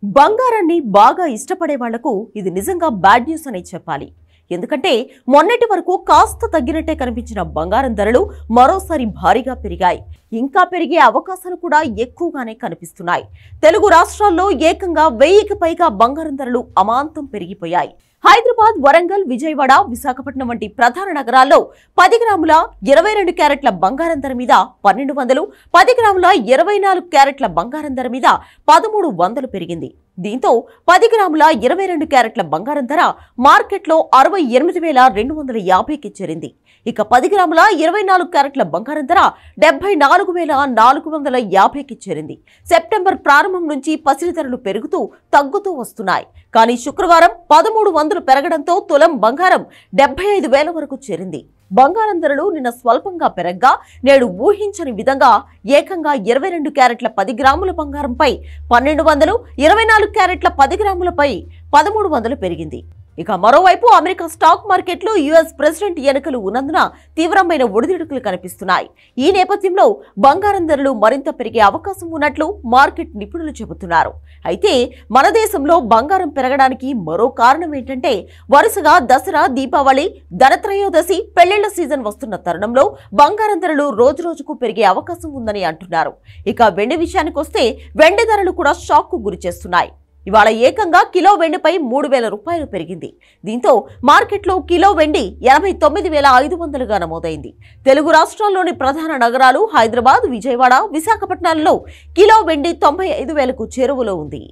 బంగారాన్ని బాగా ఇష్టపడే వాళ్లకు ఇది నిజంగా బ్యాడ్ న్యూస్ అనే చెప్పాలి. ఎందుకంటే మొన్నటి వరకు కాస్త తగ్గినట్టే కనిపించిన బంగారం ధరలు మరోసారి భారీగా పెరిగాయి. ఇంకా పెరిగే అవకాశాలు కూడా ఎక్కువగానే కనిపిస్తున్నాయి. తెలుగు రాష్ట్రాల్లో ఏకంగా 1000కి పైగా బంగారం ధరలు అమాంతం పెరిగిపోయాయి. హైదరాబాద్, వరంగల్, విజయవాడ, విశాఖపట్నం వంటి ప్రధాన నగరాల్లో 10 గ్రాముల 22 క్యారెట్ల బంగారం ధర మీద 1200, 10 గ్రాముల 24 క్యారెట్ల బంగారం ధర మీద 1300 పెరిగింది. దీంతో 10 గ్రాముల 22 క్యారెట్ల బంగారం ధర మార్కెట్లో 68,250కి చేరింది. ఇక 10 గ్రాముల 24 క్యారెట్ల బంగారం ధర 74,450కి చేరింది. సెప్టెంబర్ ప్రారంభం నుంచి పసిడి ధరలు పెరుగుతూ తగ్గుతూ వస్తున్నాయి. కానీ శుక్రవారం 1300 పెరగడంతో తులం బంగారం 75,000 వరకు చేరింది. బంగారం ధరలు నిన్న స్వల్పంగా పెరగ్గా నేడు ఊహించని విధంగా ఏకంగా 22 క్యారెట్ల 10 గ్రాముల బంగారంపై 1200, 24 క్యారెట్ల 10 గ్రాములపై 1300 పెరిగింది. ఇక మరోవైపు అమెరికా స్టాక్ మార్కెట్లు యుఎస్ ప్రెసిడెంట్ ఎన్నికలు ఉన్నందున తీవ్రమైన ఒడిదుడుకులు కనిపిస్తున్నాయి. ఈ నేపథ్యంలో బంగారం ధరలు మరింత పెరిగే అవకాశం ఉన్నట్లు మార్కెట్ నిపుణులు చెబుతున్నారు. అయితే మన దేశంలో బంగారం పెరగడానికి మరో కారణం ఏంటంటే వరుసగా దసరా, దీపావళి, ధనత్రయోదశి, పెళ్లిళ్ల సీజన్ వస్తున్న తరుణంలో బంగారం ధరలు రోజురోజుకు పెరిగే అవకాశం ఉందని అంటున్నారు. ఇక వెండి విషయానికి వస్తే వెండి ధరలు కూడా షాక్ కు గురి చేస్తున్నాయి. ఇవాళ ఏకంగా కిలో వెండిపై 3,000 రూపాయలు పెరిగింది. దీంతో మార్కెట్లో కిలో వెండి 89,500గా నమోదైంది. తెలుగు రాష్ట్రాల్లోని ప్రధాన నగరాలు హైదరాబాద్, విజయవాడ, విశాఖపట్నాలలో కిలో వెండి 95,000కు చేరువలో ఉంది.